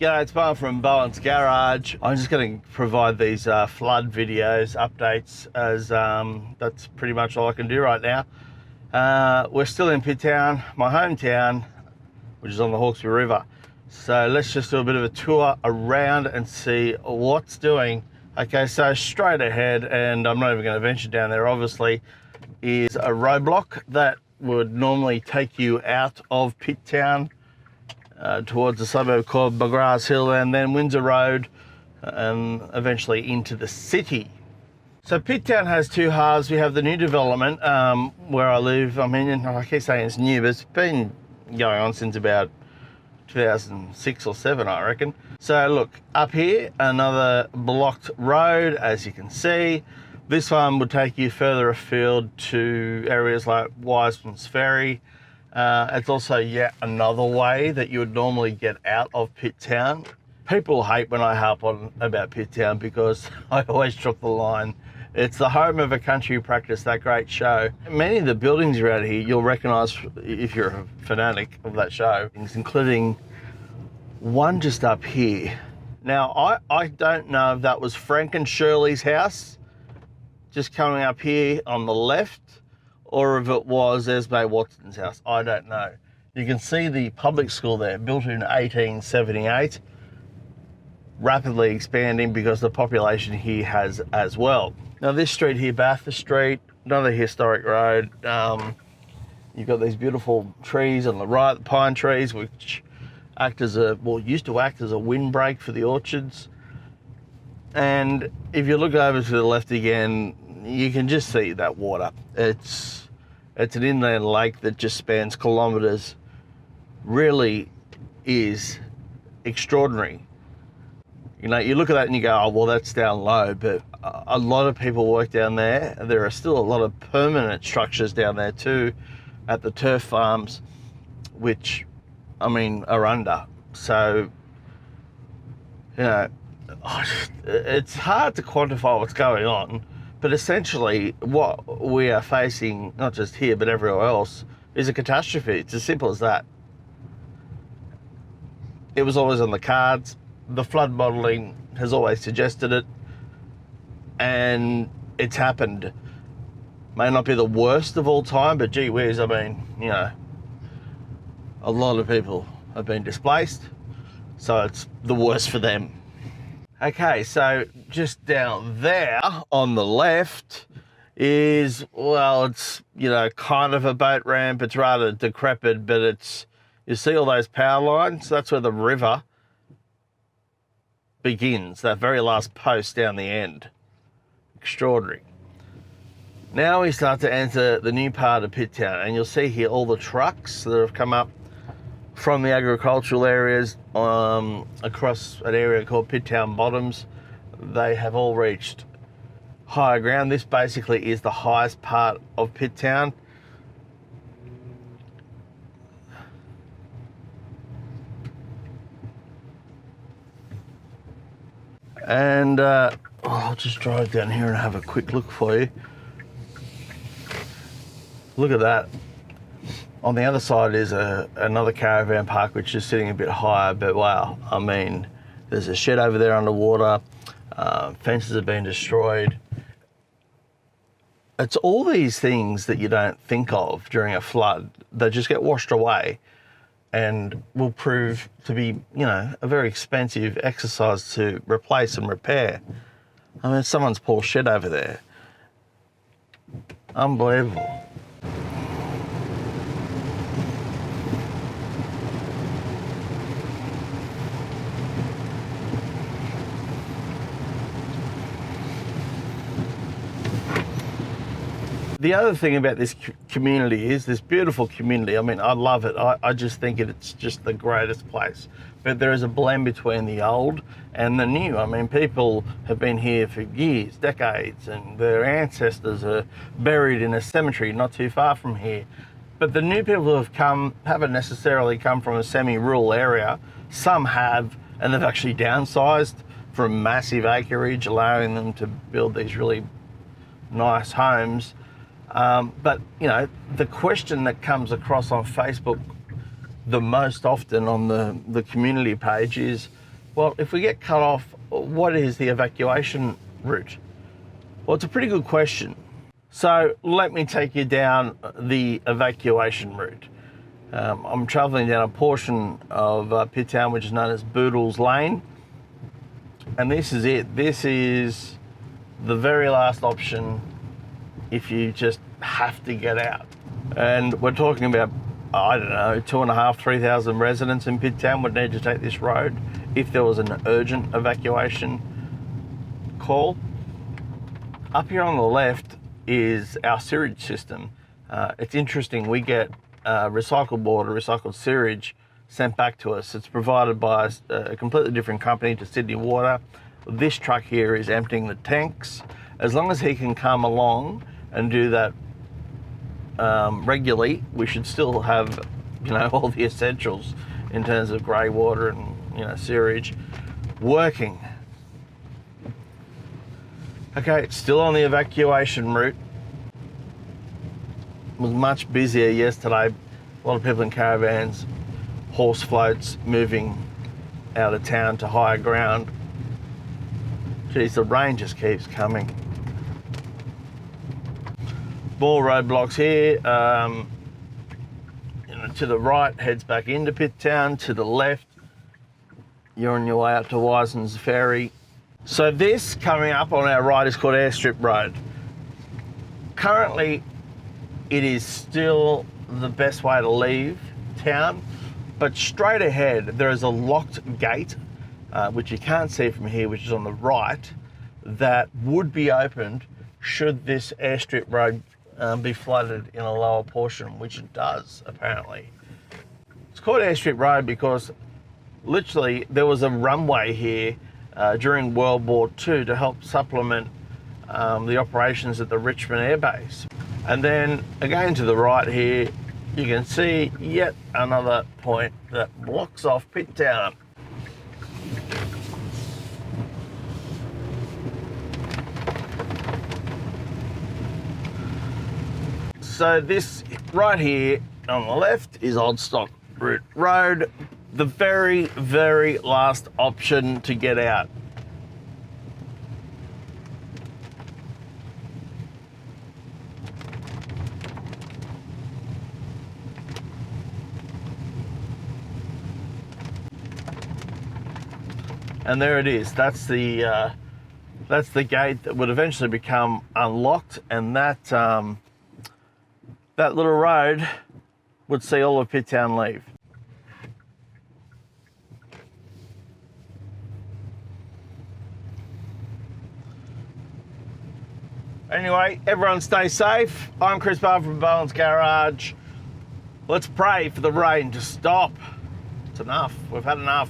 G'day, it's Bowen from Bowen's Garage. I'm just going to provide these flood videos, updates, as that's pretty much all I can do right now. We're still in Pitt Town, my hometown, which is on the Hawkesbury River. So let's just do a bit of a tour around and see what's doing. Okay, so straight ahead, and I'm not even going to venture down there obviously, is a roadblock that would normally take you out of Pitt Town towards a suburb called McGrath's Hill, and then Windsor Road, and eventually into the city. So Pitt Town has two halves. We have the new development where I live. I mean, I keep saying it's new, but it's been going on since about 2006 or 7, I reckon. So look, up here, another blocked road, as you can see. This one would take you further afield to areas like Wiseman's Ferry. It's also yet another way that you would normally get out of Pitt Town. People hate when I harp on about Pitt Town because I always drop the line. It's the home of A Country Practice, that great show. Many of the buildings around here you'll recognise if you're a fanatic of that show, including one just up here. Now, I don't know if that was Frank and Shirley's house, just coming up here on the left, or if it was Esme Watson's house. I don't know. You can see the public school there, built in 1878, rapidly expanding because the population here has as well. Now this street here, Bathurst Street, another historic road. You've got these beautiful trees on the right, the pine trees, which act as used to act as a windbreak for the orchards. And if you look over to the left again, you can just see that water. It's an inland lake that just spans kilometres. Really is extraordinary. You know, you look at that and you go, oh, well, that's down low, but a lot of people work down there. There are still a lot of permanent structures down there too at the turf farms, which, I mean, are under. So, you know, it's hard to quantify what's going on. But essentially, what we are facing, not just here, but everywhere else, is a catastrophe. It's as simple as that. It was always on the cards. The flood modelling has always suggested it. And it's happened. May not be the worst of all time, but gee whiz, I mean, you know, a lot of people have been displaced. So it's the worst for them. Okay, so just down there on the left is, well, it's, you know, kind of a boat ramp. It's rather decrepit, but it's, you see all those power lines? That's where the river begins, that very last post down the end. Extraordinary. Now we start to enter the new part of Pitt Town, and you'll see here all the trucks that have come up from the agricultural areas across an area called Pitt Town Bottoms. They have all reached higher ground. This basically is the highest part of Pitt Town. And I'll just drive down here and have a quick look for you. Look at that. On the other side is another caravan park, which is sitting a bit higher, but wow, I mean, there's a shed over there underwater, fences have been destroyed. It's all these things that you don't think of during a flood that just get washed away and will prove to be, you know, a very expensive exercise to replace and repair. I mean, someone's poor shed over there. Unbelievable. The other thing about this community is this beautiful community. I mean, I love it. I just think it's just the greatest place. But there is a blend between the old and the new. I mean, people have been here for years, decades, and their ancestors are buried in a cemetery not too far from here. But the new people who have come haven't necessarily come from a semi-rural area. Some have, and they've actually downsized from massive acreage, allowing them to build these really nice homes. But, you know, the question that comes across on Facebook the most often on the community page is, Well, if we get cut off, what is the evacuation route? Well, it's a pretty good question. So let me take you down the evacuation route. I'm travelling down a portion of Pitt Town, which is known as Boodles Lane. And this is it. This is the very last option if you just have to get out. And we're talking about, I don't know, 2,500, 3,000 residents in Pitt Town would need to take this road if there was an urgent evacuation call. Up here on the left is our sewage system. It's interesting, we get recycled water, recycled sewage sent back to us. It's provided by a completely different company to Sydney Water. This truck here is emptying the tanks. As long as he can come along and do that regularly, we should still have, all the essentials in terms of grey water and, sewage working. Okay, still on the evacuation route. It was much busier yesterday. A lot of people in caravans, horse floats moving out of town to higher ground. Geez, the rain just keeps coming. More roadblocks here. To the right, heads back into Pitt Town. To the left, you're on your way out to Wison's Ferry. So this coming up on our right is called Airstrip Road. Currently, it is still the best way to leave town, but straight ahead there is a locked gate, which you can't see from here, which is on the right, that would be opened should this airstrip road be flooded in a lower portion, which it does apparently. It's called Airstrip Road because literally there was a runway here during World War II to help supplement the operations at the Richmond Air Base. And then again to the right here, you can see yet another point that blocks off Pitt Town. So this right here on the left is Old Stock Route Road, the very, very last option to get out. And there it is. That's the gate that would eventually become unlocked, and that that little road would see all of Pitt Town leave. Anyway, everyone stay safe. I'm Chris Barr from Bowen's Garage. Let's pray for the rain to stop. It's enough. We've had enough.